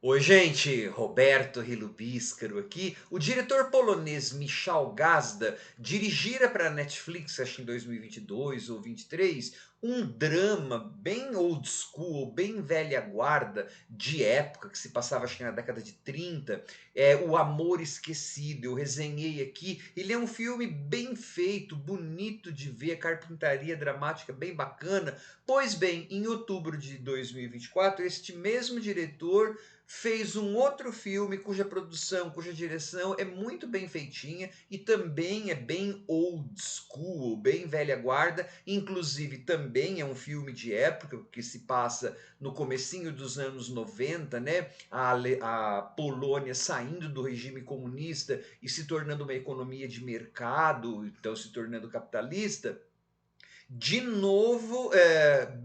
Oi, gente, Roberto Hilubíscaro aqui. O diretor polonês Michał Gazda dirigira para a Netflix, acho em 2022 ou 23, um drama bem old school, bem velha guarda, de época, que se passava acho que na década de 30, O Amor Esquecido. Eu resenhei aqui. Ele é um filme bem feito, bonito de ver, carpintaria dramática bem bacana. Pois bem, em outubro de 2024, este mesmo diretor fez um outro filme cuja produção, cuja direção é muito bem feitinha e também é bem old school, bem velha guarda, inclusive também é um filme de época que se passa no comecinho dos anos 90, né? A Polônia saindo do regime comunista e se tornando uma economia de mercado, então se tornando capitalista. De novo,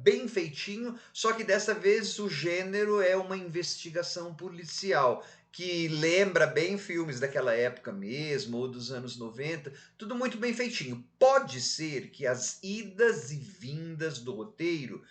bem feitinho, só que dessa vez o gênero é uma investigação policial, que lembra bem filmes daquela época mesmo, ou dos anos 90, tudo muito bem feitinho. Pode ser que as idas e vindas do roteiro,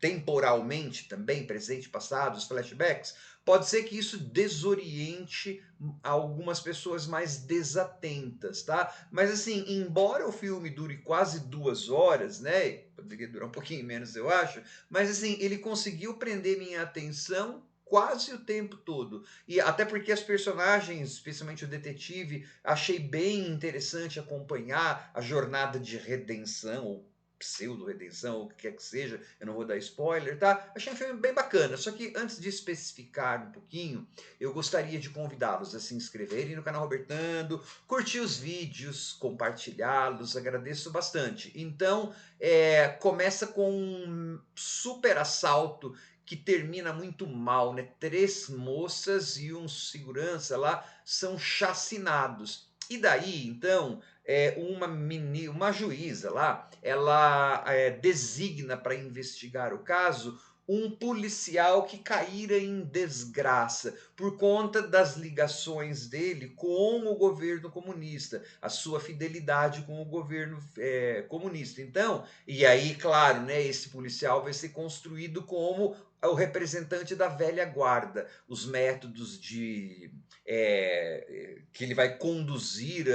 temporalmente também, presente e passado, os flashbacks, pode ser que isso desoriente algumas pessoas mais desatentas, tá? Mas assim, embora o filme dure quase 2 horas, né? Poderia durar um pouquinho menos, eu acho, mas assim, ele conseguiu prender minha atenção quase o tempo todo. E até porque as personagens, especialmente o detetive, achei bem interessante acompanhar a jornada de redenção, ou pseudo-redenção, ou o que quer que seja, eu não vou dar spoiler, tá? Achei um filme bem bacana, só que antes de especificar um pouquinho, eu gostaria de convidá-los a se inscreverem no canal Robertando, curtir os vídeos, compartilhá-los, agradeço bastante. Então, começa com um super assalto que termina muito mal, né? 3 moças e um segurança lá são chacinados. E daí, então, uma juíza lá, ela designa para investigar o caso um policial que caíra em desgraça por conta das ligações dele com o governo comunista, a sua fidelidade com o governo comunista. Então, e aí, claro, né, esse policial vai ser construído como o representante da velha guarda, os métodos que ele vai conduzir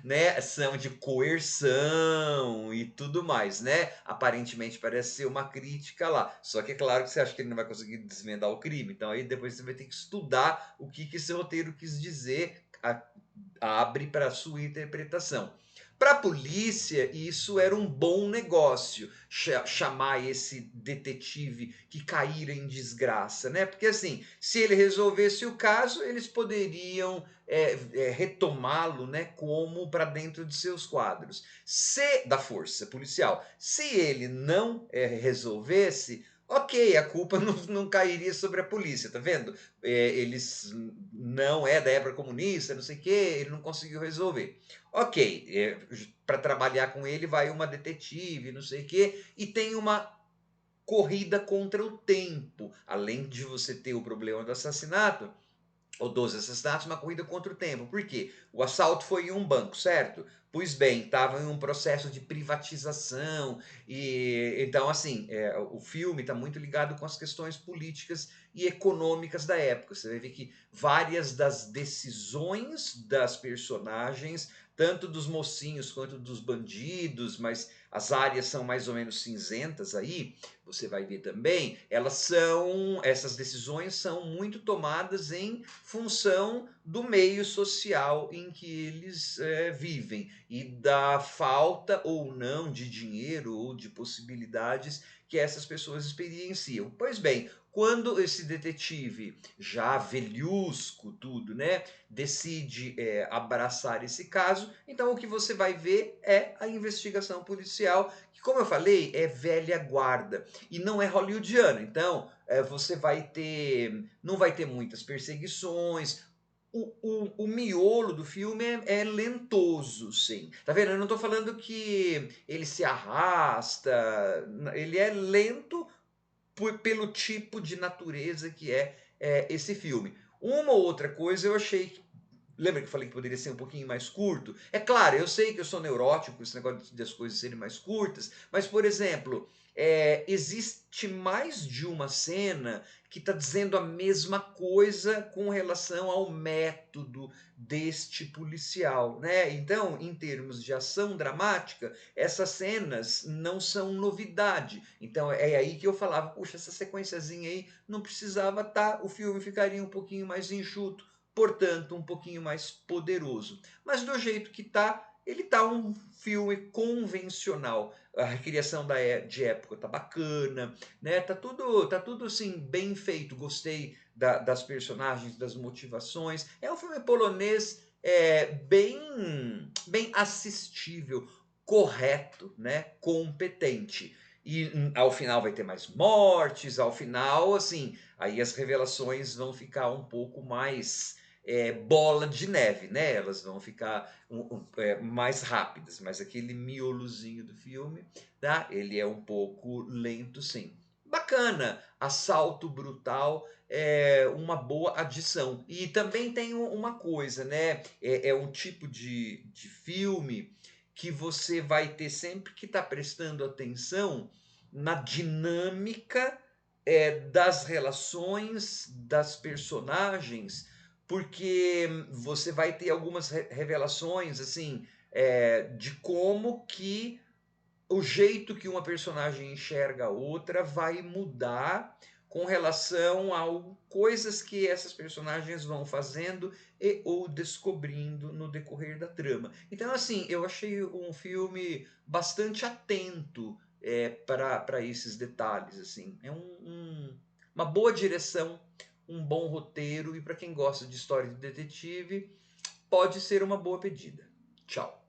né, são de coerção e tudo mais, né? Aparentemente parece ser uma crítica lá. Só que é claro que você acha que ele não vai conseguir desvendar o crime. Então aí depois você vai ter que estudar o que esse roteiro quis dizer, abre para a sua interpretação. Para a polícia, isso era um bom negócio, chamar esse detetive que caíra em desgraça, né? Porque assim, se ele resolvesse o caso, eles poderiam retomá-lo, né, como para dentro de seus quadros. Se da força policial, se ele não resolvesse, ok, a culpa não cairia sobre a polícia, tá vendo? Eles não é da época comunista, não sei o que, ele não conseguiu resolver. Ok, para trabalhar com ele vai uma detetive, não sei o que, e tem uma corrida contra o tempo. Além de você ter o problema do assassinato, ou dos assassinatos, uma corrida contra o tempo. Por quê? O assalto foi em um banco, certo? Pois bem, estava em um processo de privatização, e então, assim, o filme está muito ligado com as questões políticas e econômicas da época. Você vai ver que várias das decisões das personagens, tanto dos mocinhos quanto dos bandidos, mas as áreas são mais ou menos cinzentas aí, você vai ver também, essas decisões são muito tomadas em função do meio social em que eles vivem e da falta ou não de dinheiro ou de possibilidades que essas pessoas experienciam. Pois bem, quando esse detetive, já velhusco tudo, né, decide abraçar esse caso, então o que você vai ver é a investigação policial, que, como eu falei, é velha guarda e não é hollywoodiano. Então, você vai ter, não vai ter muitas perseguições. O miolo do filme é lentoso, sim. Tá vendo? Eu não tô falando que ele se arrasta, ele é lento pelo tipo de natureza que esse filme. Uma ou outra coisa eu achei. Lembra que eu falei que poderia ser um pouquinho mais curto? É claro, eu sei que eu sou neurótico, esse negócio das coisas serem mais curtas, mas, por exemplo, existe mais de uma cena que está dizendo a mesma coisa com relação ao método deste policial, né? Então, em termos de ação dramática, essas cenas não são novidade. Então é aí que eu falava, puxa, essa sequenciazinha aí não precisava estar, o filme ficaria um pouquinho mais enxuto, portanto um pouquinho mais poderoso. Mas do jeito que está, ele tá um filme convencional. A recriação de época tá bacana, né? Tá tudo assim bem feito. Gostei das personagens, das motivações. É um filme polonês bem assistível, correto, né? Competente. E ao final vai ter mais mortes, ao final, assim, aí as revelações vão ficar um pouco mais bola de neve, né? Elas vão ficar mais rápidas, mas aquele miolozinho do filme, tá? Ele é um pouco lento, sim. Bacana, assalto brutal é uma boa adição. E também tem uma coisa, né? É um tipo de filme que você vai ter sempre que estar prestando atenção na dinâmica das relações das personagens, porque você vai ter algumas revelações assim de como que o jeito que uma personagem enxerga a outra vai mudar com relação a coisas que essas personagens vão fazendo e ou descobrindo no decorrer da trama. Então, assim, eu achei um filme bastante atento para esses detalhes. Assim, é uma boa direção, um bom roteiro e para quem gosta de história de detetive, pode ser uma boa pedida. Tchau.